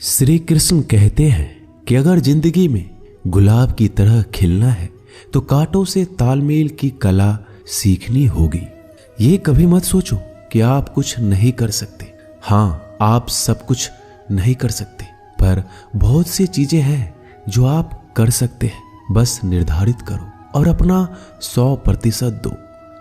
श्री कृष्ण कहते हैं कि अगर जिंदगी में गुलाब की तरह खिलना है तो कांटों से तालमेल की कला सीखनी होगी। ये कभी मत सोचो कि आप कुछ नहीं कर सकते। हाँ, आप सब कुछ नहीं कर सकते, पर बहुत सी चीजें हैं जो आप कर सकते हैं। बस निर्धारित करो और अपना 100% दो।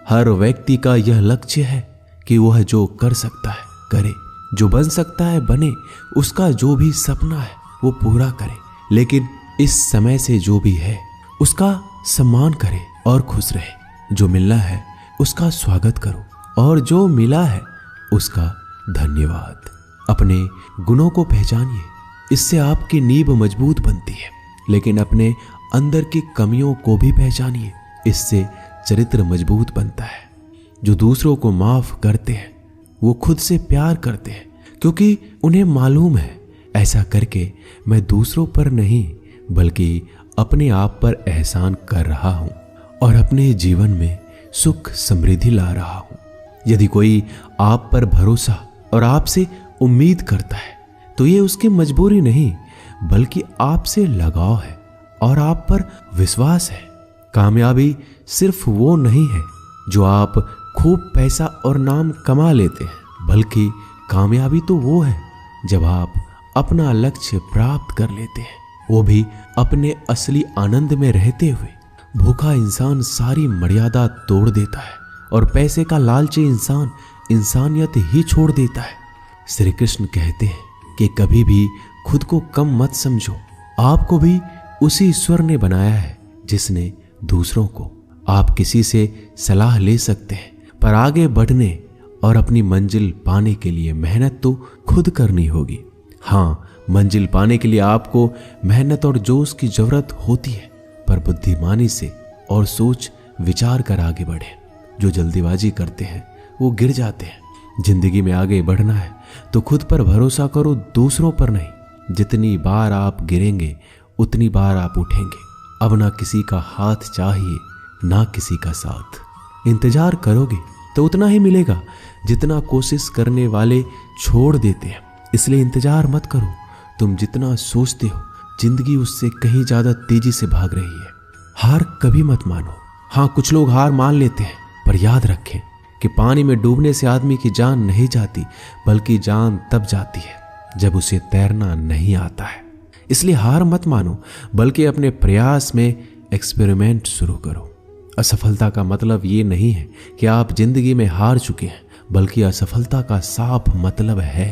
हर व्यक्ति का यह लक्ष्य है कि वह जो कर सकता है करे, जो बन सकता है बने, उसका जो भी सपना है वो पूरा करे। लेकिन इस समय से जो भी है उसका सम्मान करे और खुश रहे। जो मिलना है उसका स्वागत करो और जो मिला है उसका धन्यवाद। अपने गुणों को पहचानिए, इससे आपकी नींव मजबूत बनती है। लेकिन अपने अंदर की कमियों को भी पहचानिए, इससे चरित्र मजबूत बनता है। जो दूसरों को माफ करते हैं वो खुद से प्यार करते हैं, क्योंकि उन्हें मालूम है ऐसा करके मैं दूसरों पर नहीं बल्कि अपने आप पर एहसान कर रहा हूं और अपने जीवन में सुख समृद्धि ला रहा हूं। यदि कोई आप पर भरोसा और आपसे उम्मीद करता है तो ये उसकी मजबूरी नहीं बल्कि आपसे लगाव है और आप पर विश्वास है। कामयाबी सिर्फ वो नहीं है जो आप खूब पैसा और नाम कमा लेते हैं, बल्कि कामयाबी तो वो है जब आप अपना लक्ष्य प्राप्त कर लेते हैं, वो भी अपने असली आनंद में रहते हुए। भूखा इंसान सारी मर्यादा तोड़ देता है और पैसे का लालची इंसान इंसानियत ही छोड़ देता है। श्री कृष्ण कहते हैं कि कभी भी खुद को कम मत समझो। आपको भी उसी ईश्वर ने बनाया है जिसने दूसरों को। आप किसी से सलाह ले सकते हैं, पर आगे बढ़ने और अपनी मंजिल पाने के लिए मेहनत तो खुद करनी होगी। हाँ, मंजिल पाने के लिए आपको मेहनत और जोश की जरूरत होती है, पर बुद्धिमानी से और सोच विचार कर आगे बढ़े। जो जल्दीबाजी करते हैं वो गिर जाते हैं। जिंदगी में आगे बढ़ना है तो खुद पर भरोसा करो, दूसरों पर नहीं। जितनी बार आप गिरेंगे उतनी बार आप उठेंगे। अब ना किसी का हाथ चाहिए ना किसी का साथ। इंतजार करोगे तो उतना ही मिलेगा जितना कोशिश करने वाले छोड़ देते हैं। इसलिए इंतजार मत करो। तुम जितना सोचते हो जिंदगी उससे कहीं ज्यादा तेजी से भाग रही है। हार कभी मत मानो। हाँ, कुछ लोग हार मान लेते हैं, पर याद रखें कि पानी में डूबने से आदमी की जान नहीं जाती, बल्कि जान तब जाती है जब उसे तैरना नहीं आता है। इसलिए हार मत मानो, बल्कि अपने प्रयास में एक्सपेरिमेंट शुरू करो। असफलता का मतलब ये नहीं है कि आप जिंदगी में हार चुके हैं, बल्कि असफलता का साफ मतलब है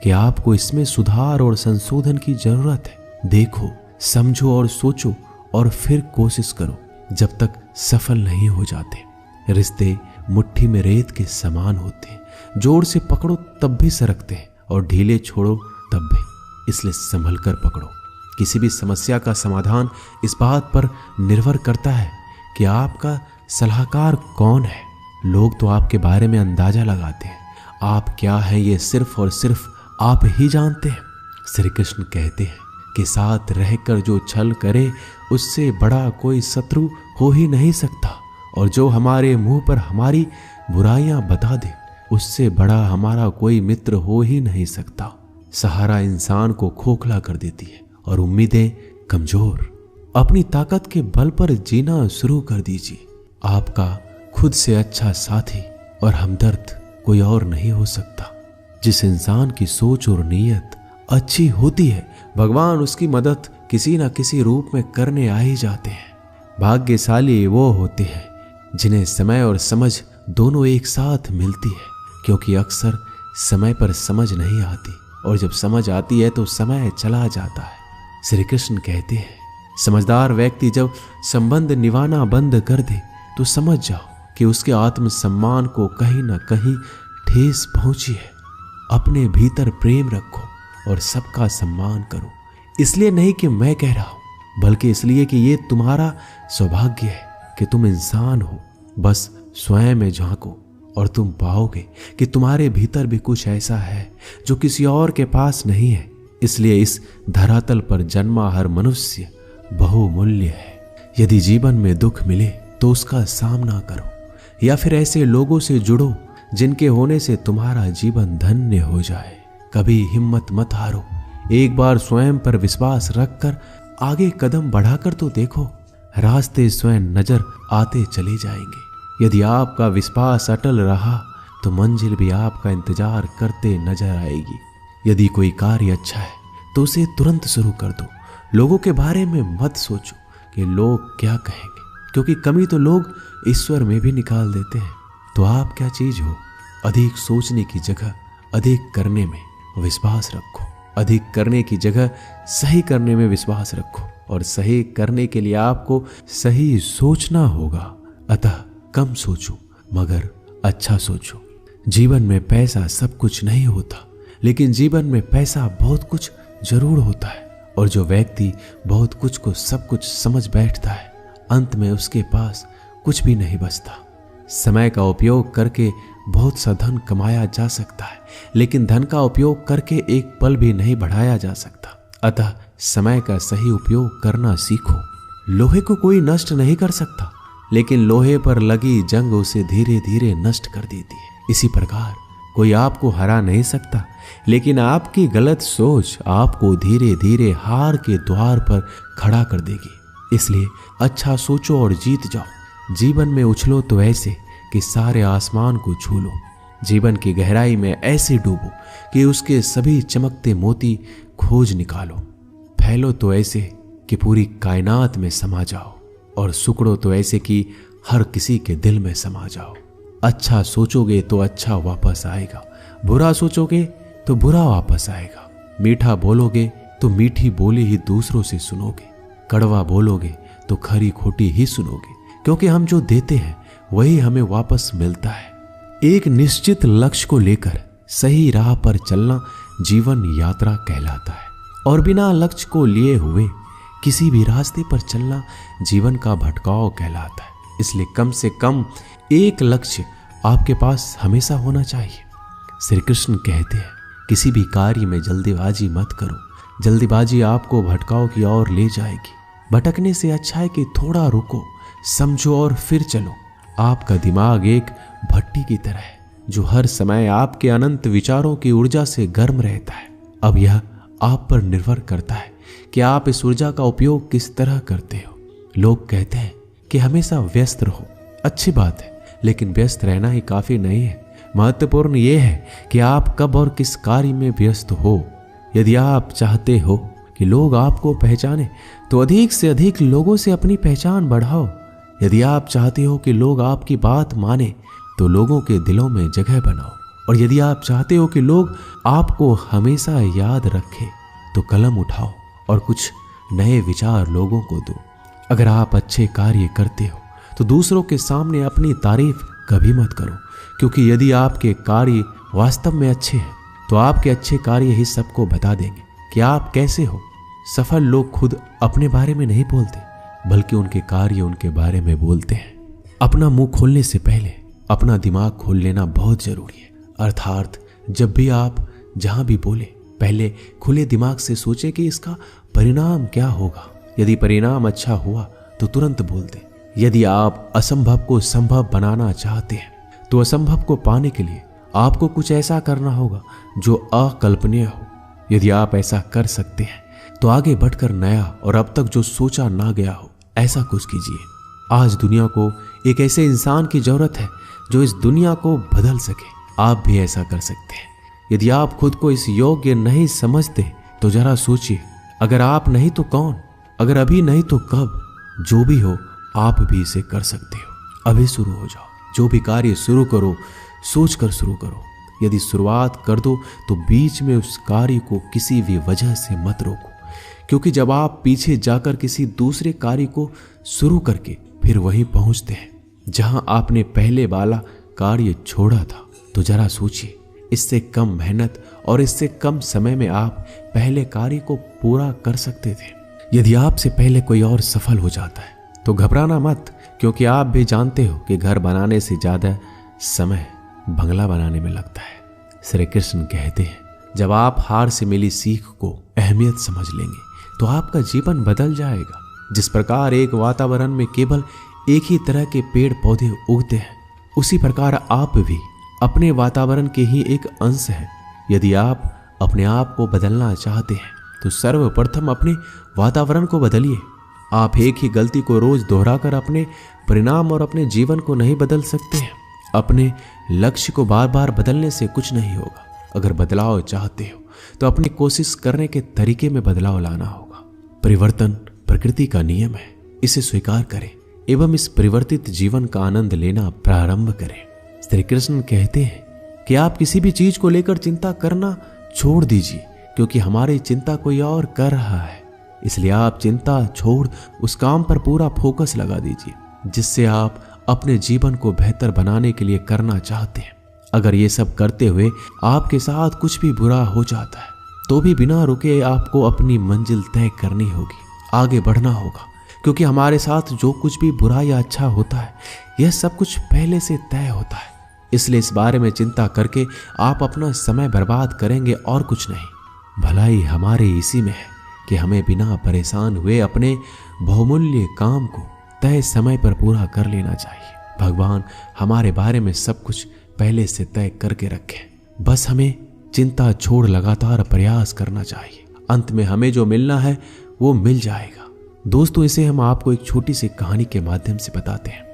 कि आपको इसमें सुधार और संशोधन की जरूरत है। देखो, समझो और सोचो और फिर कोशिश करो जब तक सफल नहीं हो जाते। रिश्ते मुट्ठी में रेत के समान होते हैं। जोर से पकड़ो तब भी सरकते हैं और ढीले छोड़ो तब भी। इसलिए संभल कर पकड़ो। किसी भी समस्या का समाधान इस बात पर निर्भर करता है कि आपका सलाहकार कौन है। लोग तो आपके बारे में अंदाजा लगाते हैं, आप क्या हैं ये सिर्फ और सिर्फ आप ही जानते हैं। श्री कृष्ण कहते हैं कि साथ रहकर जो छल करे उससे बड़ा कोई शत्रु हो ही नहीं सकता, और जो हमारे मुंह पर हमारी बुराइयां बता दे उससे बड़ा हमारा कोई मित्र हो ही नहीं सकता। सहारा इंसान को खोखला कर देती है और उम्मीदें कमजोर। अपनी ताकत के बल पर जीना शुरू कर दीजिए। आपका खुद से अच्छा साथी और हमदर्द कोई और नहीं हो सकता। जिस इंसान की सोच और नीयत अच्छी होती है, भगवान उसकी मदद किसी न किसी रूप में करने आ ही जाते हैं। भाग्यशाली वो होते हैं जिन्हें समय और समझ दोनों एक साथ मिलती है, क्योंकि अक्सर समय पर समझ नहीं आती और जब समझ आती है तो समय चला जाता है। श्री कृष्ण कहते हैं, समझदार व्यक्ति जब संबंध निभाना बंद कर दे तो समझ जाओ कि उसके आत्मसम्मान को कहीं ना कहीं ठेस पहुंची है। अपने भीतर प्रेम रखो और सबका सम्मान करो। इसलिए नहीं कि मैं कह रहा हूं, बल्कि इसलिए कि ये तुम्हारा सौभाग्य है कि तुम इंसान हो। बस स्वयं में झांको और तुम पाओगे कि तुम्हारे भीतर भी कुछ ऐसा है जो किसी और के पास नहीं है। इसलिए इस धरातल पर जन्मा हर मनुष्य बहुमूल्य है। यदि जीवन में दुख मिले तो उसका सामना करो, या फिर ऐसे लोगों से जुड़ो जिनके होने से तुम्हारा जीवन धन्य हो जाए। कभी हिम्मत मत हारो, एक बार स्वयं पर विश्वास रखकर आगे कदम बढ़ाकर तो देखो, रास्ते स्वयं नजर आते चले जाएंगे। यदि आपका विश्वास अटल रहा तो मंजिल भी आपका इंतजार करते नजर आएगी। यदि कोई कार्य अच्छा है तो उसे तुरंत शुरू कर दो। लोगों के बारे में मत सोचो कि लोग क्या कहेंगे, क्योंकि कमी तो लोग ईश्वर में भी निकाल देते हैं। तो आप क्या चीज हो? अधिक सोचने की जगह अधिक करने में विश्वास रखो। अधिक करने की जगह सही करने में विश्वास रखो, और सही करने के लिए आपको सही सोचना होगा। अतः कम सोचो मगर अच्छा सोचो। जीवन में पैसा सब कुछ नहीं होता, लेकिन जीवन में पैसा बहुत कुछ जरूर होता है। और जो व्यक्ति बहुत कुछ को सब कुछ समझ बैठता है, अंत में उसके पास कुछ भी नहीं बचता। समय का उपयोग करके बहुत सा धन कमाया जा सकता है, लेकिन धन का उपयोग करके एक पल भी नहीं बढ़ाया जा सकता। अतः समय का सही उपयोग करना सीखो। लोहे को कोई नष्ट नहीं कर सकता, लेकिन लोहे पर लगी जंग उसे धीरे धीरे नष्ट कर देती है। इसी प्रकार कोई आपको हरा नहीं सकता, लेकिन आपकी गलत सोच आपको धीरे धीरे हार के द्वार पर खड़ा कर देगी। इसलिए अच्छा सोचो और जीत जाओ। जीवन में उछलो तो ऐसे कि सारे आसमान को छू लो। जीवन की गहराई में ऐसे डूबो कि उसके सभी चमकते मोती खोज निकालो। फैलो तो ऐसे कि पूरी कायनात में समा जाओ, और सुकड़ो तो ऐसे कि हर किसी के दिल में समा जाओ। अच्छा सोचोगे तो अच्छा वापस आएगा, बुरा सोचोगे तो बुरा वापस आएगा। मीठा बोलोगे तो मीठी बोली ही दूसरों से सुनोगे, कड़वा बोलोगे तो खरी खोटी ही सुनोगे, क्योंकि हम जो देते हैं वही हमें वापस मिलता है। एक निश्चित लक्ष्य को लेकर सही राह पर चलना जीवन यात्रा कहलाता है, और बिना लक्ष्य को लिए हुए किसी भी रास्ते पर चलना जीवन का भटकाव कहलाता है। इसलिए कम से कम एक लक्ष्य आपके पास हमेशा होना चाहिए। श्री कृष्ण कहते हैं, किसी भी कार्य में जल्दीबाजी मत करो। जल्दीबाजी आपको भटकाव की ओर ले जाएगी। भटकने से अच्छा है कि थोड़ा रुको, समझो और फिर चलो। आपका दिमाग एक भट्टी की तरह है, जो हर समय आपके अनंत विचारों की ऊर्जा से गर्म रहता है। अब यह आप पर निर्भर करता है कि आप इस ऊर्जा का उपयोग किस तरह करते हो। लोग कहते हैं कि हमेशा व्यस्त रहो। अच्छी बात है, लेकिन व्यस्त रहना ही काफी नहीं है। महत्वपूर्ण यह है कि आप कब और किस कार्य में व्यस्त हो। यदि आप चाहते हो कि लोग आपको पहचाने तो अधिक से अधिक लोगों से अपनी पहचान बढ़ाओ। यदि आप चाहते हो कि लोग आपकी बात माने तो लोगों के दिलों में जगह बनाओ। और यदि आप चाहते हो कि लोग आपको हमेशा याद रखें तो कलम उठाओ और कुछ नए विचार लोगों को दो। अगर आप अच्छे कार्य करते हो तो दूसरों के सामने अपनी तारीफ कभी मत करो, क्योंकि यदि आपके कार्य वास्तव में अच्छे हैं तो आपके अच्छे कार्य ही सबको बता देंगे कि आप कैसे हो। सफल लोग खुद अपने बारे में नहीं बोलते, बल्कि उनके कार्य उनके बारे में बोलते हैं। अपना मुंह खोलने से पहले अपना दिमाग खोल लेना बहुत जरूरी है। अर्थात जब भी आप जहां भी बोले, पहले खुले दिमाग से सोचे कि इसका परिणाम क्या होगा। यदि परिणाम अच्छा हुआ तो तुरंत बोल दें। यदि आप असंभव को संभव बनाना चाहते हैं तो असंभव को पाने के लिए आपको कुछ ऐसा करना होगा जो अकल्पनीय हो। यदि आप ऐसा कर सकते हैं तो आगे बढ़कर नया और अब तक जो सोचा ना गया हो ऐसा कुछ कीजिए। आज दुनिया को एक ऐसे इंसान की जरूरत है जो इस दुनिया को बदल सके। आप भी ऐसा कर सकते हैं। यदि आप खुद को इस योग्य नहीं समझते तो जरा सोचिए, अगर आप नहीं तो कौन? अगर अभी नहीं तो कब? जो भी हो आप भी इसे कर सकते हो। अभी शुरू हो जाओ। जो भी कार्य शुरू करो सोच कर शुरू करो। यदि शुरुआत कर दो तो बीच में उस कार्य को किसी भी वजह से मत रोको, क्योंकि जब आप पीछे जाकर किसी दूसरे कार्य को शुरू करके फिर वहीं पहुंचते हैं जहां आपने पहले वाला कार्य छोड़ा था, तो जरा सोचिए, इससे कम मेहनत और इससे कम समय में आप पहले कार्य को पूरा कर सकते थे। यदि आपसे पहले कोई और सफल हो जाता है तो घबराना मत, क्योंकि आप भी जानते हो कि घर बनाने से ज्यादा समय बंगला बनाने में लगता है। श्री कृष्ण कहते हैं, जब आप हार से मिली सीख को अहमियत समझ लेंगे तो आपका जीवन बदल जाएगा। जिस प्रकार एक वातावरण में केवल एक ही तरह के पेड़ पौधे उगते हैं, उसी प्रकार आप भी अपने वातावरण के ही एक अंश हैं। यदि आप अपने आप को बदलना चाहते हैं तो सर्वप्रथम अपने वातावरण को बदलिए। आप एक ही गलती को रोज दोहराकर अपने परिणाम और अपने जीवन को नहीं बदल सकते हैं। अपने लक्ष्य को बार बार बदलने से कुछ नहीं होगा। अगर बदलाव चाहते हो तो अपनी कोशिश करने के तरीके में बदलाव लाना होगा। परिवर्तन प्रकृति का नियम है, इसे स्वीकार करें एवं इस परिवर्तित जीवन का आनंद लेना प्रारंभ करें। श्री कृष्ण कहते हैं कि आप किसी भी चीज को लेकर चिंता करना छोड़ दीजिए, क्योंकि हमारी चिंता कोई और कर रहा है। इसलिए आप चिंता छोड़ उस काम पर पूरा फोकस लगा दीजिए जिससे आप अपने जीवन को बेहतर बनाने के लिए करना चाहते हैं। अगर ये सब करते हुए आपके साथ कुछ भी बुरा हो जाता है तो भी बिना रुके आपको अपनी मंजिल तय करनी होगी, आगे बढ़ना होगा, क्योंकि हमारे साथ जो कुछ भी बुरा या अच्छा होता है यह सब कुछ पहले से तय होता है। इसलिए इस बारे में चिंता करके आप अपना समय बर्बाद करेंगे और कुछ नहीं। भलाई हमारे इसी में है कि हमें बिना परेशान हुए अपने बहुमूल्य काम को तय समय पर पूरा कर लेना चाहिए। भगवान हमारे बारे में सब कुछ पहले से तय करके रखे, बस हमें चिंता छोड़ लगातार प्रयास करना चाहिए। अंत में हमें जो मिलना है वो मिल जाएगा। दोस्तों, इसे हम आपको एक छोटी सी कहानी के माध्यम से बताते हैं।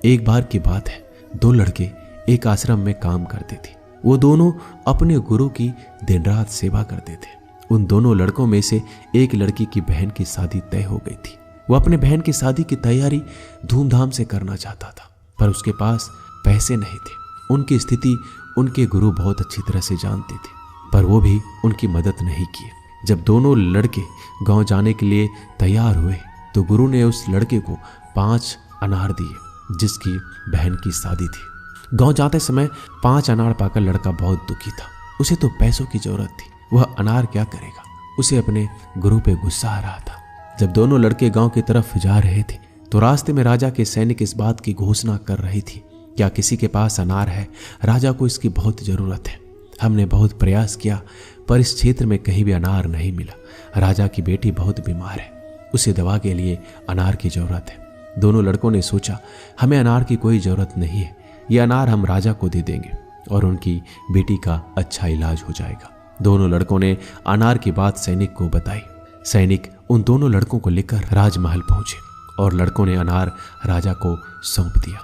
एक बार की बात है, दो लड़के एक आश्रम में काम करते थे। वो दोनों अपने गुरु की दिन रात सेवा करते थे। उन दोनों लड़कों में से एक लड़की की बहन की शादी तय हो गई थी। वो अपने बहन की शादी की तैयारी धूमधाम से करना चाहता था, पर उसके पास पैसे नहीं थे। उनकी स्थिति उनके गुरु बहुत अच्छी तरह से जानते थे, पर वो भी उनकी मदद नहीं किए। जब दोनों लड़के गांव जाने के लिए तैयार हुए तो गुरु ने उस लड़के को 5 अनार दिए जिसकी बहन की शादी थी। गांव जाते समय 5 अनार पाकर लड़का बहुत दुखी था। उसे तो पैसों की जरूरत थी, वह अनार क्या करेगा। उसे अपने गुरु पे गुस्सा आ रहा था। जब दोनों लड़के गांव की तरफ जा रहे थे तो रास्ते में राजा के सैनिक इस बात की घोषणा कर रही थी, क्या किसी के पास अनार है? राजा को इसकी बहुत जरूरत है। हमने बहुत प्रयास किया पर इस क्षेत्र में कहीं भी अनार नहीं मिला। राजा की बेटी बहुत बीमार है, उसे दवा के लिए अनार की जरूरत है। दोनों लड़कों ने सोचा, हमें अनार की कोई जरूरत नहीं है, ये अनार हम राजा को दे देंगे और उनकी बेटी का अच्छा इलाज हो जाएगा। दोनों लड़कों ने अनार की बात सैनिक को बताई। सैनिक उन दोनों लड़कों को लेकर राजमहल पहुंचे और लड़कों ने अनार राजा को सौंप दिया।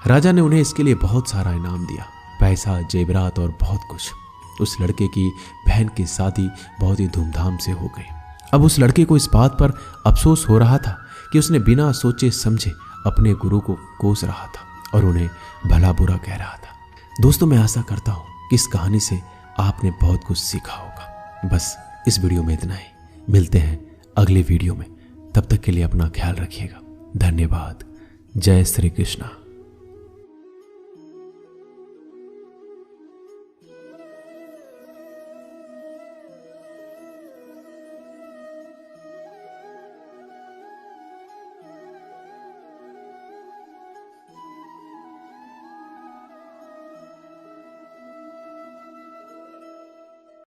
राजा ने उन्हें इसके लिए बहुत सारा इनाम दिया, पैसा, जेवरात और बहुत कुछ। उस लड़के की बहन की शादी बहुत ही धूमधाम से हो गई। अब उस लड़के को इस बात पर अफसोस हो रहा था कि उसने बिना सोचे समझे अपने गुरु को कोस रहा था और उन्हें भला बुरा कह रहा था। दोस्तों, मैं आशा करता हूँ कि इस कहानी से आपने बहुत कुछ सीखा होगा। बस इस वीडियो में इतना ही। मिलते हैं अगले वीडियो में, तब तक के लिए अपना ख्याल रखिएगा। धन्यवाद। जय श्री कृष्णा।